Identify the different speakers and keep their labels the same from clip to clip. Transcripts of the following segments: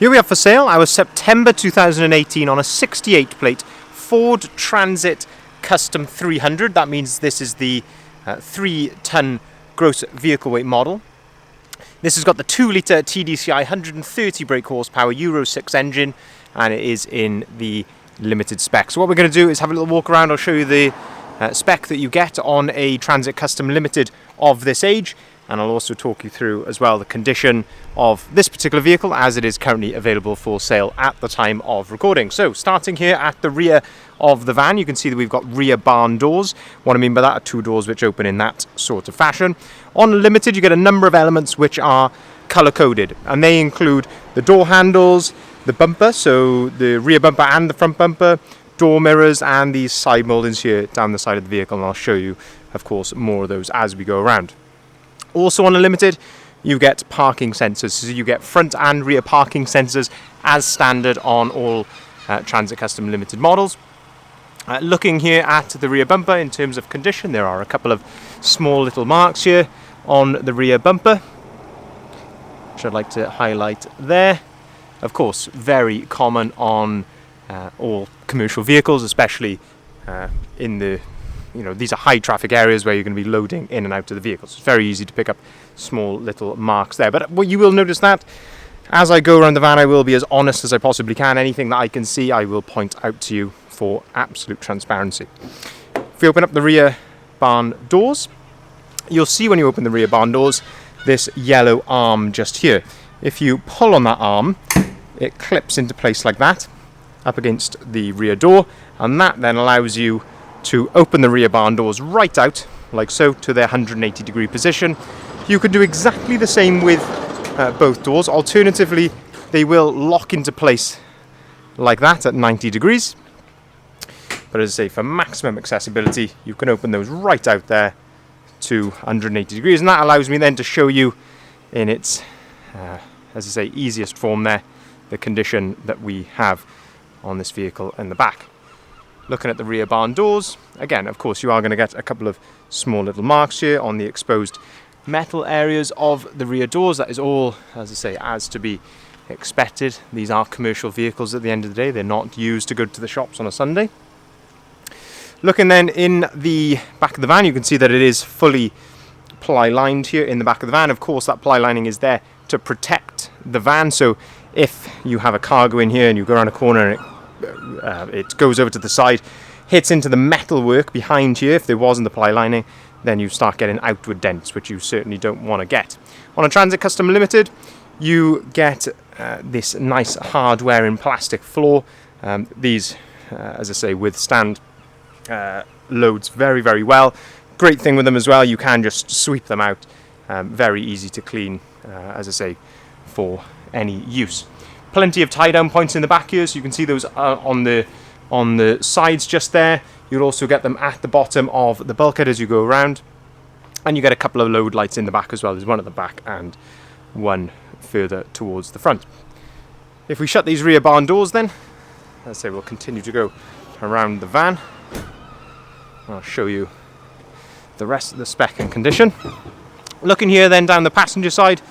Speaker 1: Here we have for sale our September 2018 on a 68 plate Ford Transit Custom 300. That means this is the 3-ton gross vehicle weight model. This has got the 2-litre TDCI 130 brake horsepower Euro 6 engine, and it is in the limited spec. So what we're going to do is have a little walk around. I'll show you the spec that you get on a Transit Custom Limited of this age, and I'll also talk you through as well the condition of this particular vehicle as it is currently available for sale at the time of recording. So starting here at the rear of the van, you can see that we've got rear barn doors. What I mean by that are two doors which open in that sort of fashion. On Limited you get a number of elements which are color coded, and they include the door handles, the bumper, so the rear bumper and the front bumper, door mirrors, and these side mouldings here down the side of the vehicle, and I'll show you of course more of those as we go around. Also on a Limited you get parking sensors, so you get front and rear parking sensors as standard on all Transit Custom Limited models. Looking here at the rear bumper in terms of condition, there are a couple of small little marks here on the rear bumper which I'd like to highlight there. Of course, very common on all commercial vehicles, especially in the these are high traffic areas where you're going to be loading in and out of the vehicles. It's very easy to pick up small little marks there. But you will notice that as I go around the van, I will be as honest as I possibly can. Anything that I can see, I will point out to you for absolute transparency. If we open up the rear barn doors, you'll see when you open the rear barn doors this yellow arm just here. If you pull on that arm, it clips into place like that up against the rear door, and that then allows you to open the rear barn doors right out like so to their 180 degree position. You can do exactly the same with both doors. Alternatively, they will lock into place like that at 90 degrees. But as I say, for maximum accessibility, you can open those right out there to 180 degrees, and that allows me then to show you in its as I say, easiest form there, the condition that we have on this vehicle in the back. Looking at the rear barn doors, again, of course, you are going to get a couple of small little marks here on the exposed metal areas of the rear doors. That is all, as I say, as to be expected. These are commercial vehicles at the end of the day. They're not used to go to the shops on a Sunday. Looking then in the back of the van, you can see that it is fully ply lined here in the back of the van. Of course, that ply lining is there to protect the van, so if you have a cargo in here and you go around a corner and it goes over to the side, hits into the metalwork behind here, if there wasn't the ply lining, then you start getting outward dents, which you certainly don't want to get. On a Transit Custom Limited, you get this nice hardware in plastic floor. These, as I say, withstand loads very, very well. Great thing with them as well, you can just sweep them out. Very easy to clean, as I say, for any use. Plenty of tie-down points in the back here, so you can see those on the sides just there. You'll also get them at the bottom of the bulkhead as you go around, and you get a couple of load lights in the back as well. There's one at the back and one further towards the front. If we shut these rear barn doors then, as I say, we'll continue to go around the van. I'll show you the rest of the spec and condition. Looking here then down the passenger side,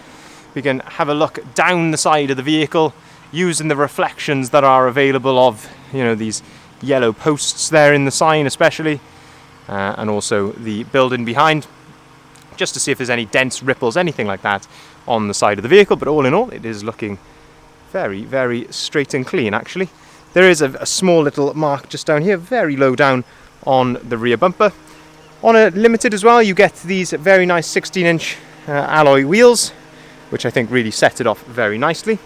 Speaker 1: we can have a look down the side of the vehicle using the reflections that are available of these yellow posts there in the sign especially, and also the building behind, just to see if there's any dents, ripples, anything like that on the side of the vehicle. But all in all, it is looking very, very straight and clean actually. There is a small little mark just down here, very low down on the rear bumper. On a Limited as well, you get these very nice 16-inch alloy wheels, which I think really set it off very nicely.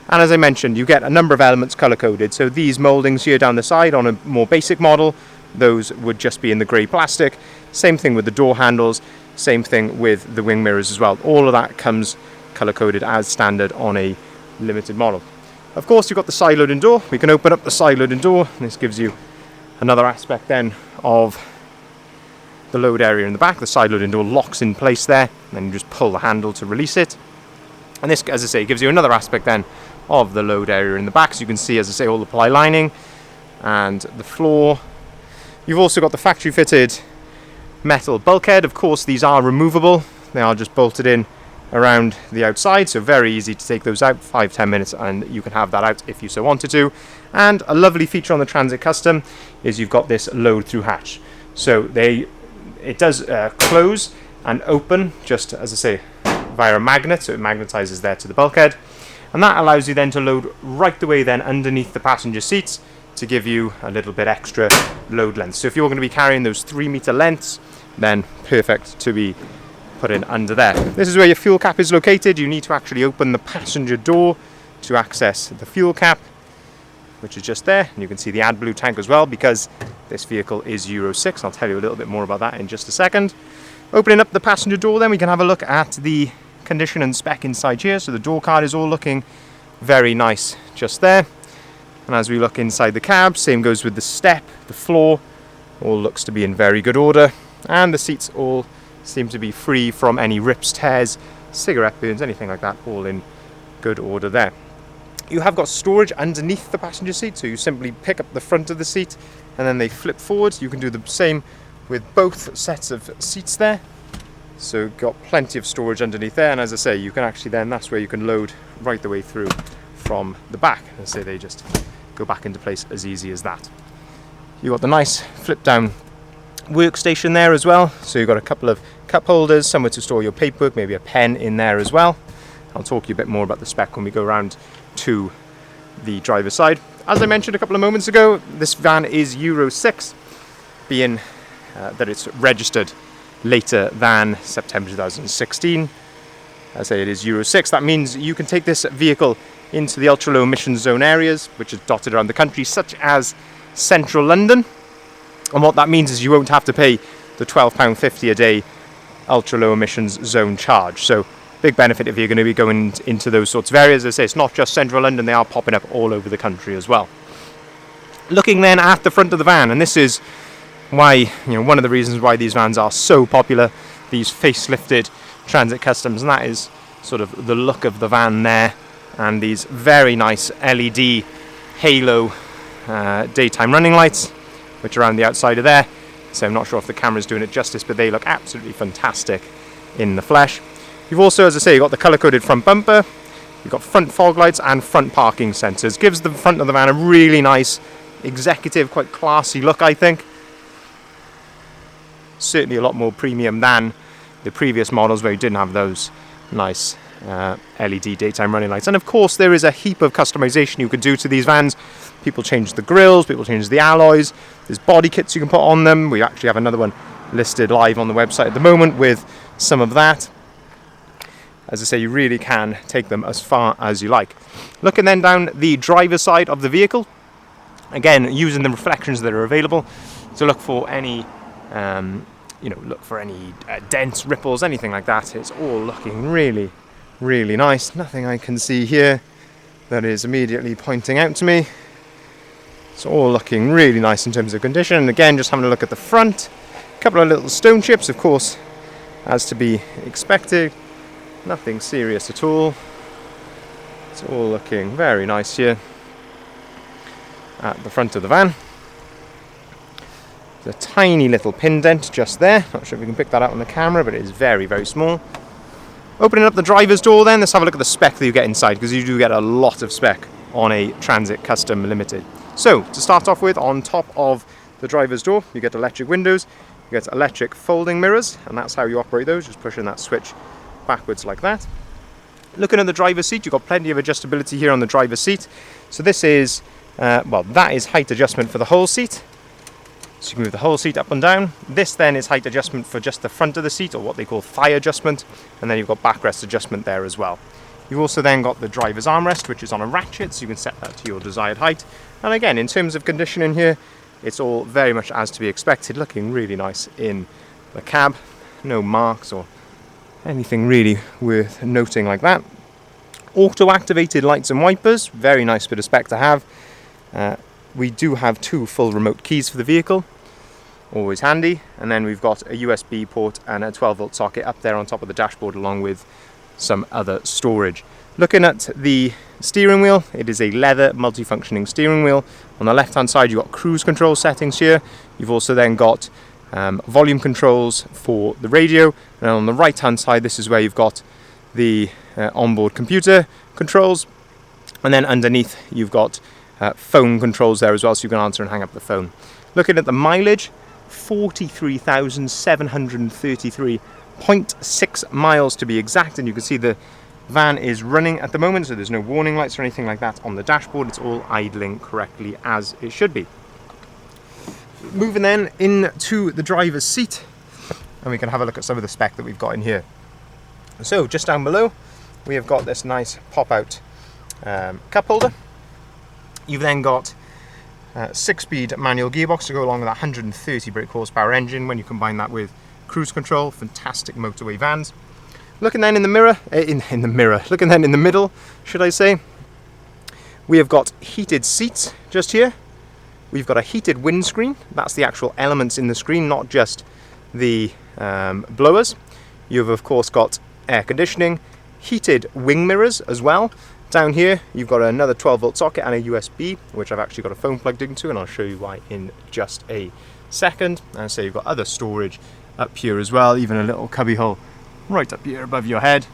Speaker 1: And as I mentioned, you get a number of elements color-coded. So these mouldings here down the side on a more basic model, those would just be in the grey plastic. Same thing with the door handles, same thing with the wing mirrors as well. All of that comes color-coded as standard on a Limited model. Of course, you've got the side loading door. We can open up the side loading door, and this gives you another aspect then of the load area in the back. The side loading door locks in place there, and then you just pull the handle to release it. And this, as I say, gives you another aspect then of the load area in the back. So you can see, as I say, all the ply lining and the floor. You've also got the factory fitted metal bulkhead. Of course, these are removable. They are just bolted in around the outside, so very easy to take those out, 5-10 minutes, and you can have that out if you so wanted to. And a lovely feature on the Transit Custom is you've got this load through hatch. So it does close and open, just as I say, via a magnet, so it magnetizes there to the bulkhead, and that allows you then to load right the way then underneath the passenger seats to give you a little bit extra load length. So if you're going to be carrying those 3-meter lengths, then perfect to be put in under there. This is where your fuel cap is located. You need to actually open the passenger door to access the fuel cap, which is just there, and you can see the AdBlue tank as well, because this vehicle is Euro 6. I'll tell you a little bit more about that in just a second. Opening up the passenger door, then we can have a look at the condition and spec inside here. So the door card is all looking very nice just there, and as we look inside the cab, same goes with the step, the floor, all looks to be in very good order, and the seats all seem to be free from any rips, tears, cigarette burns, anything like that, all in good order there. You have got storage underneath the passenger seat, so you simply pick up the front of the seat and then they flip forward. You can do the same with both sets of seats there, so got plenty of storage underneath there, and as I say, you can actually then, that's where you can load right the way through from the back, and say they just go back into place as easy as that. You've got the nice flip down workstation there as well, so you've got a couple of cup holders, somewhere to store your paperwork, maybe a pen in there as well. I'll talk to you a bit more about the spec when we go around to the driver's side. As I mentioned a couple of moments ago, this van is Euro 6, being that it's registered later than September 2016. As I say, it is Euro 6. That means you can take this vehicle into the ultra low emission zone areas, which is dotted around the country, such as central London. And what that means is you won't have to pay the £12.50 a day ultra low emissions zone charge. So big benefit if you're going to be going into those sorts of areas. As I say, it's not just central London, they are popping up all over the country as well. Looking then at the front of the van, and this is why, one of the reasons why these vans are so popular, these facelifted Transit Customs, and that is sort of the look of the van there, and these very nice LED halo daytime running lights, which are around the outside of there. So I'm not sure if the camera's doing it justice, but they look absolutely fantastic in the flesh. You've also, as I say, you've got the colour-coded front bumper, you've got front fog lights and front parking sensors. Gives the front of the van a really nice, executive, quite classy look, I think. Certainly a lot more premium than the previous models where you didn't have those nice LED daytime running lights. And of course there is a heap of customization you could do to these vans. People change the grills, people change the alloys, there's body kits you can put on them. We actually have another one listed live on the website at the moment with some of that. As I say, you really can take them as far as you like. Looking then down the driver's side of the vehicle, again using the reflections that are available to look for any dents, ripples, anything like that. It's all looking really, really nice. Nothing I can see here that is immediately pointing out to me. It's all looking really nice in terms of condition. And again, just having a look at the front, a couple of little stone chips, of course, as to be expected. Nothing serious at all. It's all looking very nice here at the front of the van. There's a tiny little pin dent just there. Not sure if you can pick that out on the camera, but it is very, very small. Opening up the driver's door then, let's have a look at the spec that you get inside, because you do get a lot of spec on a Transit Custom Limited. So, to start off with, on top of the driver's door, you get electric windows, you get electric folding mirrors, and that's how you operate those, just pushing that switch backwards like that. Looking at the driver's seat, you've got plenty of adjustability here on the driver's seat. So this is, that is height adjustment for the whole seat. So you can move the whole seat up and down. This then is height adjustment for just the front of the seat, or what they call thigh adjustment, and then you've got backrest adjustment there as well. You've also then got the driver's armrest, which is on a ratchet, so you can set that to your desired height. And again, in terms of conditioning here, it's all very much as to be expected, looking really nice in the cab. No marks or anything really worth noting like that. Auto-activated lights and wipers, very nice bit of spec to have. We do have 2 full remote keys for the vehicle, always handy. And then we've got a USB port and a 12-volt socket up there on top of the dashboard, along with some other storage. Looking at the steering wheel, it is a leather multifunctioning steering wheel. On the left hand side you've got cruise control settings here. You've also then got volume controls for the radio, and on the right hand side this is where you've got the onboard computer controls, and then underneath you've got phone controls there as well, so you can answer and hang up the phone. Looking at the mileage, 43,733.6 miles to be exact, and you can see the van is running at the moment, so there's no warning lights or anything like that on the dashboard. It's all idling correctly as it should be. Moving then into the driver's seat, and we can have a look at some of the spec that we've got in here. So just down below we have got this nice pop-out cup holder. You've then got 6-speed manual gearbox to go along with that 130 brake horsepower engine. When you combine that with cruise control, fantastic motorway vans. Looking then in the mirror, looking then in the middle, should I say, we have got heated seats just here. We've got a heated windscreen. That's the actual elements in the screen, not just the blowers. You've of course got air conditioning, heated wing mirrors as well. Down here you've got another 12-volt socket and a USB, which I've actually got a phone plugged into, and I'll show you why in just a second. And so you've got other storage up here as well, even a little cubby hole right up here above your head.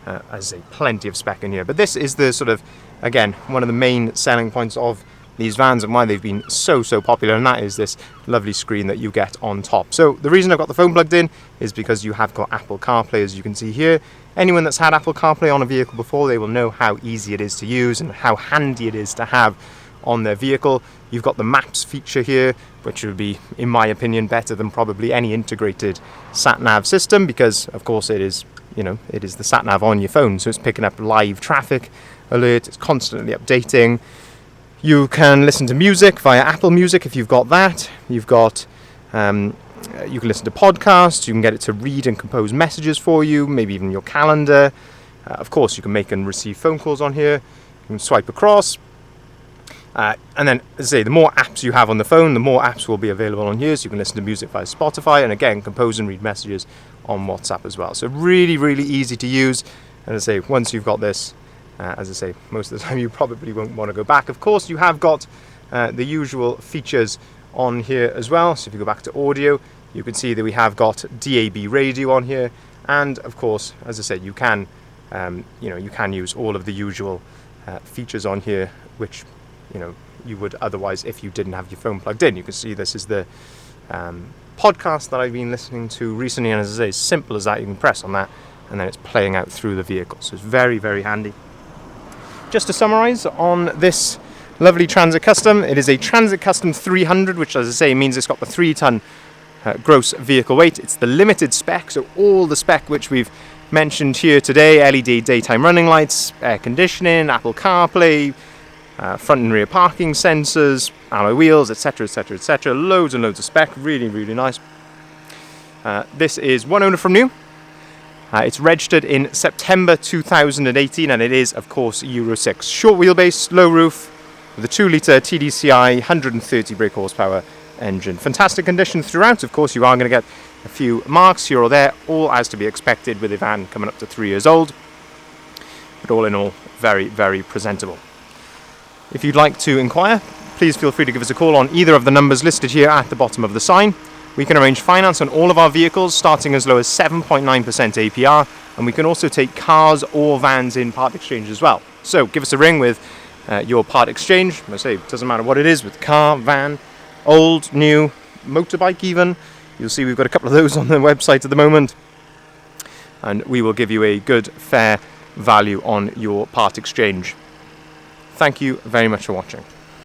Speaker 1: As I say, plenty of spec in here. But this is the sort of, again, one of the main selling points of these vans and why they've been so popular, and that is this lovely screen that you get on top. So the reason I've got the phone plugged in is because you have got Apple CarPlay, as you can see here. Anyone that's had Apple CarPlay on a vehicle before, they will know how easy it is to use and how handy it is to have on their vehicle. You've got the Maps feature here, which would be, in my opinion, better than probably any integrated sat-nav system, because of course it is, it is the sat-nav on your phone, so it's picking up live traffic alert, it's constantly updating. You can listen to music via Apple Music if you've got that. You've got, you can listen to podcasts, you can get it to read and compose messages for you, maybe even your calendar. Of course, you can make and receive phone calls on here. You can swipe across. And then, as I say, the more apps you have on the phone, the more apps will be available on here. So you can listen to music via Spotify, and again, compose and read messages on WhatsApp as well. So really easy to use. And as I say, once you've got this, as I say, most of the time you probably won't want to go back. Of course, you have got the usual features on here as well. So if you go back to audio, you can see that we have got DAB radio on here, and of course, as I said, you can you can use all of the usual features on here, which you would otherwise if you didn't have your phone plugged in. You can see this is the podcast that I've been listening to recently, and as I say, as simple as that, you can press on that and then it's playing out through the vehicle. So it's very handy. Just to summarise on this lovely Transit Custom, it is a Transit Custom 300, which, as I say, means it's got the 3-ton gross vehicle weight. It's the limited spec, so all the spec which we've mentioned here today: LED daytime running lights, air conditioning, Apple CarPlay, front and rear parking sensors, alloy wheels, etc, loads and loads of spec. Really nice. This is one owner from new. It's registered in September 2018, and it is, of course, Euro 6. Short wheelbase, low roof, with a 2-litre TDCI, 130 brake horsepower engine. Fantastic condition throughout. Of course, you are going to get a few marks here or there, all as to be expected with a van coming up to 3 years old. But all in all, very presentable. If you'd like to inquire, please feel free to give us a call on either of the numbers listed here at the bottom of the sign. We can arrange finance on all of our vehicles, starting as low as 7.9% APR, and we can also take cars or vans in part exchange as well. So give us a ring with your part exchange. I say, it doesn't matter what it is, with car, van, old, new, motorbike even. You'll see we've got a couple of those on the website at the moment, and we will give you a good, fair value on your part exchange. Thank you very much for watching.